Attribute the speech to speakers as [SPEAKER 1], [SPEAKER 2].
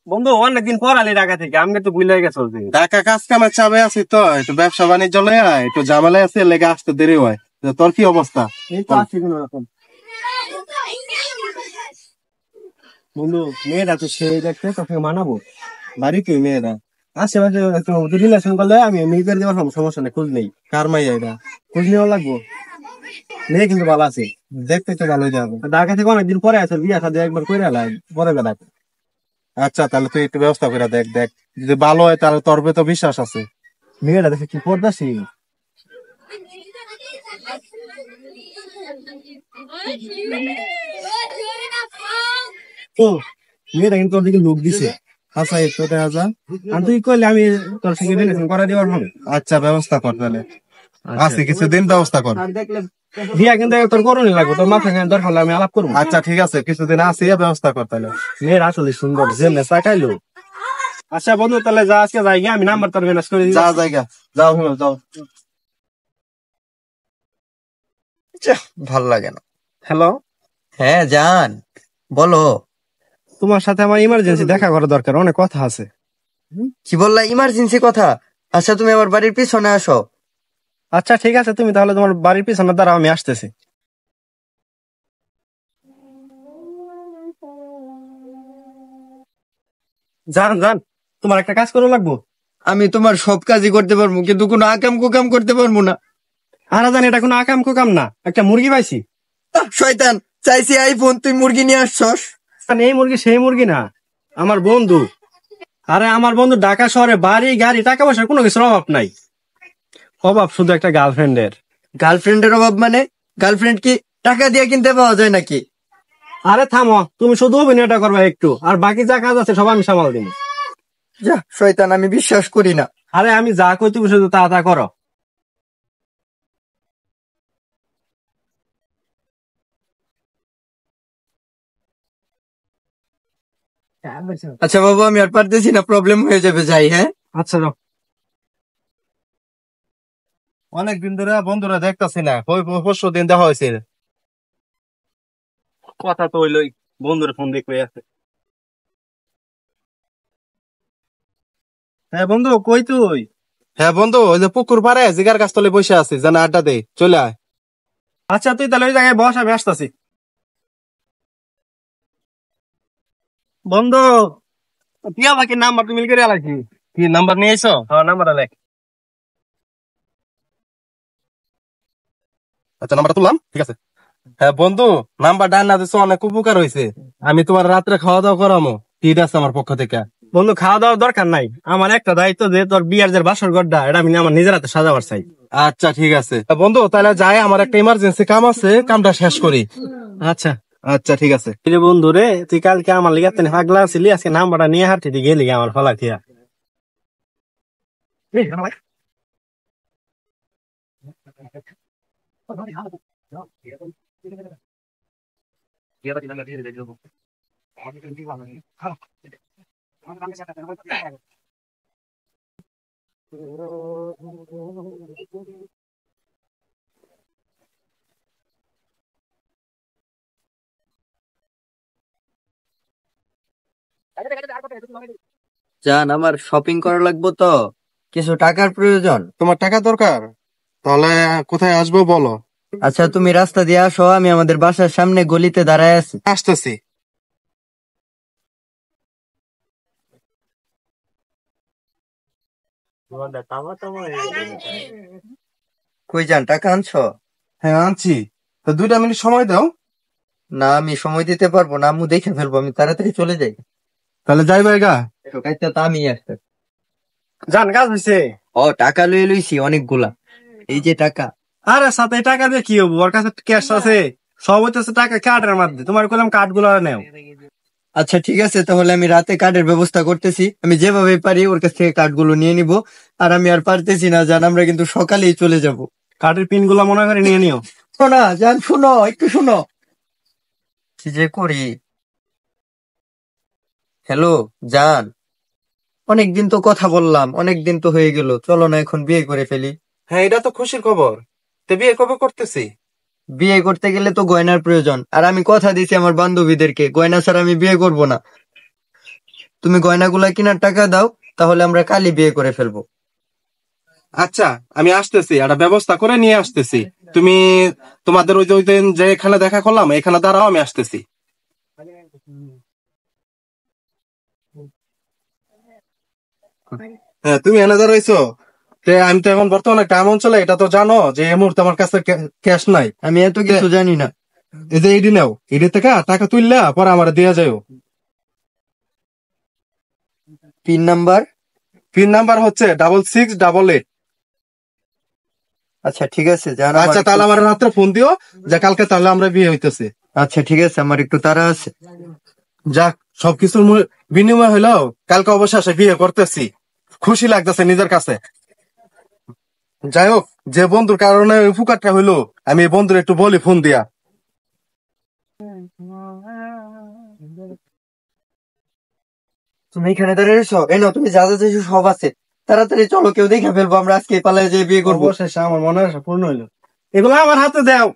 [SPEAKER 1] বন্ধু অনেকদিন পর আলি ঢাকা থেকে, আমি তো ভুলে গেছো।
[SPEAKER 2] ঢাকা কাজ কামের চাপে আছি তো, একটু ব্যবসা বাণিজ্য লইয়া একটু ঝামেলা আছে, লেগে আসতে দেরি হয়। তোর কি অবস্থা?
[SPEAKER 1] এই তো আছি কোন রকম। বন্ধু মেয়েরা তো সে দেখতে তোকে মানাবো,
[SPEAKER 2] বাড়ি কি মেয়েরা?
[SPEAKER 1] আশেপাশে একটু রিলেশন করলে আমি মেয়ে করে দেওয়ার সমস্যা নেই, খোঁজ নেই।
[SPEAKER 2] কার মাইয়া এটা?
[SPEAKER 1] খোঁজ নেওয়া লাগবো। মেয়ে কিন্তু ভালো আছে,
[SPEAKER 2] দেখতে তো ভালোই যাবে।
[SPEAKER 1] ঢাকা থেকে অনেকদিন পরে আছে, বিয়ে সাথে একবার করে এলাই পরে বেলা।
[SPEAKER 2] আচ্ছা, তাহলে তুই একটু ব্যবস্থা করে দেখ। দেখ যদি ভালো হয় তাহলে তোর তো বিশ্বাস আছে।
[SPEAKER 1] মেয়েরা দেখে কি পড়তাছি। তো মেয়েরা কিন্তু তোর দিকে লোক দিছে।
[SPEAKER 2] আচ্ছা, একটু দেখা যা।
[SPEAKER 1] আর তুই কইলে আমি তোর সঙ্গে রিলেশন করে দেওয়ার হবে।
[SPEAKER 2] আচ্ছা, ব্যবস্থা কর তাহলে। আজকে কিছুদিন ব্যবস্থা কর।
[SPEAKER 1] বিয়া কিন্তু তোর করণই লাগবে, তোর মাথা দরকার হলে আমি আলাপ করবো।
[SPEAKER 2] আচ্ছা ঠিক আছে, কিছুদিন আসি, ব্যবস্থা কর তাহলে।
[SPEAKER 1] মেয়ের আসলে সুন্দর, যে নেশা খাইলো। আচ্ছা বন্ধু, তাহলে যা আজকে যাই, আমি নাম্বার তোর ম্যানেজ করে দিই।
[SPEAKER 2] যা জায়গা যাও, যাও।
[SPEAKER 3] ভাল লাগে না।
[SPEAKER 1] হ্যালো,
[SPEAKER 3] হ্যাঁ জান, বলো।
[SPEAKER 1] তোমার সাথে আমার ইমার্জেন্সি দেখা করা দরকার, অনেক কথা আছে।
[SPEAKER 3] কি বললা? ইমার্জেন্সি কথা? আচ্ছা তুমি আমার বাড়ির পিছনে আসো।
[SPEAKER 1] আচ্ছা ঠিক আছে, তুমি তাহলে তোমার বাড়ির পিছনে দ্বারা আমি আসতেছি। জান জান, তোমার একটা কাজ করা লাগবো।
[SPEAKER 3] আমি তোমার সব কাজই করতে পারবো, কিন্তু কোনো আকাম কুকাম করতে পারবো না।
[SPEAKER 1] আর জান, এটা কোনো আকাম কুকাম না, একটা মুরগি পাইছি।
[SPEAKER 3] শয়তান, চাইছি আইফোন, তুই মুরগি নিয়ে আসছস।
[SPEAKER 1] এই মুরগি সেই মুরগি না, আমার বন্ধু। আরে আমার বন্ধু ঢাকা শহরে বাড়ি গাড়ি টাকা পয়সার কোনো কিছুর অভাব নাই, অভাব শুধু একটা গার্লফ্রেন্ডের।
[SPEAKER 3] গার্লফ্রেন্ডের অভাব মানে? গার্লফ্রেন্ড কি টাকা দিয়ে কিনতে পাওয়া যায় নাকি?
[SPEAKER 1] আরে থামো, তুমি শুধু অভিনয়টা করবা একটু, আর বাকি যা কাজ আছে সব আমি সামাল দিব।
[SPEAKER 3] যা শয়তান, আমি বিশ্বাস করি না।
[SPEAKER 1] আরে আমি যা কই তুমি শুধু তা তা করো।
[SPEAKER 3] আচ্ছা বাবু, আমি আর পারতেছি না, প্রবলেম হয়ে যাবে, যাই। হ্যাঁ
[SPEAKER 1] আচ্ছা যাও।
[SPEAKER 2] অনেকদিন ধরে বন্ধুরা দেখতেছি না, ওই পরশু দিন দেখা হয়েছে।
[SPEAKER 1] কথা তো হইলই, বন্ধুর ফোন দেখবে আছে। হ্যাঁ বন্ধু, কই তুই?
[SPEAKER 2] হ্যাঁ বন্ধু, ওই যে পুকুর পাড়ে জিগার গাছ তলে বসে আছি, যেন আড্ডা দে, চলে আয়।
[SPEAKER 1] আচ্ছা তুই তাহলে ওই জায়গায় বস, আমি আসতেছি। বন্ধু, টিয়া বাকি নাম্বার তুমি করে আলাইছি।
[SPEAKER 2] কি নাম্বার নিয়ে এসো?
[SPEAKER 1] হ্যাঁ, নাম্বার লেখ।
[SPEAKER 2] আচ্ছা, নাম্বারটা তুললাম, ঠিক আছে। হ্যাঁ বন্ধু, নাম্বার ডান না দিছো, অনেক উপকার হয়েছে। আমি তোমার রাত্রে খাওয়া দাওয়া করামো, ঠিক আছে আমার পক্ষ থেকে।
[SPEAKER 1] বন্ধু খাওয়া দাওয়ার দরকার নাই, আমার একটা দায়িত্ব, যে তোর বিয়ার যে বাসর ঘরটা এটা আমি আমার নিজের হাতে সাজাবার চাই।
[SPEAKER 2] আচ্ছা ঠিক আছে বন্ধু, তাহলে যাই, আমার একটা ইমার্জেন্সি কাম আছে, কামটা শেষ করি।
[SPEAKER 1] আচ্ছা
[SPEAKER 2] আচ্ছা ঠিক আছে।
[SPEAKER 1] রে বন্ধু রে, তুই কালকে আমার লিগে তেনে পাগলা ছিলি, আজকে নাম্বারটা নিয়ে হাঁটতে গেলি আমার ফলা থিয়া।
[SPEAKER 3] জান, আমার শপিং করা লাগবে তো, কিছু টাকার প্রয়োজন।
[SPEAKER 2] তোমার টাকা দরকার? তাহলে কোথায় আসবো বলো?
[SPEAKER 3] আচ্ছা তুমি রাস্তা দিয়ে আসো, আমি আমাদের বাসার সামনে গলিতে দাঁড়ায় আছি।
[SPEAKER 2] আসতেছি।
[SPEAKER 3] কই যান, টাকা আনছো?
[SPEAKER 2] হ্যাঁ আনছি, তো 2 মিনিট সময় দাও।
[SPEAKER 3] না, আমি সময় দিতে পারবো না, আম্মু দেখে ফেলবো, আমি তাড়াতাড়ি চলে যাই।
[SPEAKER 2] তাহলে যাই ভাইগা।
[SPEAKER 3] তা আমি আসতে।
[SPEAKER 1] জান কাজ হয়েছে।
[SPEAKER 3] ও, টাকা লয়ে লইছি অনেকগুলা, এই যে টাকা।
[SPEAKER 1] আরে সাথে টাকা দিয়ে কি হবো, ওর কাছে ক্যাশ আছে, সব হইতেছে টাকা কার্ডের মাধ্যমে। তোমার কইলাম কার্ড গুলো নেও।
[SPEAKER 3] আচ্ছা ঠিক আছে, তাহলে আমি রাতে কার্ডের ব্যবস্থা করতেছি, আমি যেভাবে পারি ওর কাছ থেকে কার্ড গুলো নিয়ে নিবো। আর আমি আর পারতেছি না জান, আমরা কিন্তু সকালেই চলে যাব।
[SPEAKER 1] কার্ডের পিন গুলো মনে করে নিয়ে নিও।
[SPEAKER 3] শোনা জান, শুনো একটু, শুনো কি যে করি। হ্যালো জান, অনেকদিন তো কথা বললাম, অনেকদিন তো হয়ে গেল, চলো না এখন বিয়ে করে ফেলি।
[SPEAKER 2] হ্যাঁ, এটা তো খুশির খবর। তো বিয়ে কবে করতেছি?
[SPEAKER 3] বিয়ে করতে গেলে তো গয়নার প্রয়োজন, আর আমি কথা দিয়েছি আমার বান্ধবীদেরকে গয়না ছাড়া আমি বিয়ে করব না। তুমি গয়নাগুলা কেনার টাকা দাও, তাহলে আমরা কালই বিয়ে করে ফেলবো।
[SPEAKER 2] আচ্ছা, আমি আসতেছি, একটা ব্যবস্থা করে নিয়ে আসতেছি। তুমি তোমাদের ওই দিন যে এখানে দেখা করলাম এখানে দাঁড়াও, আমি আসতেছি। হ্যাঁ, তুমি এনে দাঁড়াইছো। আমি তো এখন বর্তমানে গ্রাম অঞ্চলে, এটা তো জানো যে এই মুহূর্তে আমার কাছে ক্যাশ নাই।
[SPEAKER 3] আমি এত কিছু জানি না।
[SPEAKER 2] এই যে ইডি নাও, ইডি থেকে টাকা তুললা পরে আমার দিয়ে যাও।
[SPEAKER 3] Pin number?
[SPEAKER 2] পিন নাম্বার হচ্ছে 6688।
[SPEAKER 3] আচ্ছা ঠিক আছে, যান।
[SPEAKER 2] আচ্ছা, তাহলে আমার রাত্রে ফোন দিও যে কালকে তাহলে আমরা বিয়ে হইতেছি।
[SPEAKER 3] আচ্ছা ঠিক আছে, আমার একটু তাড়া আছে।
[SPEAKER 2] যাক, সবকিছুর বিনিময় হইলো কালকে অবশেষে বিয়ে করতেছি। খুশি লাগতেছে নিজের কাছে। যাই হোক, যে বন্ধুর কারণে ওই উপকারটা হইলো, আমি এই বন্ধুর একটু বলি ফোন দিয়া।
[SPEAKER 3] তুমি এখানে দাঁড়িয়ে রয়েছো? এনো, তুমি যা যা চাইছো সব আছে, তাড়াতাড়ি চলো, কেউ দেখে ফেলবো, আমরা আজকে পালায় যেয়ে বিয়ে করবো।
[SPEAKER 1] অবশেষে আমার মনের আশা পূর্ণ হইলো। এগুলো আমার হাতে দাও।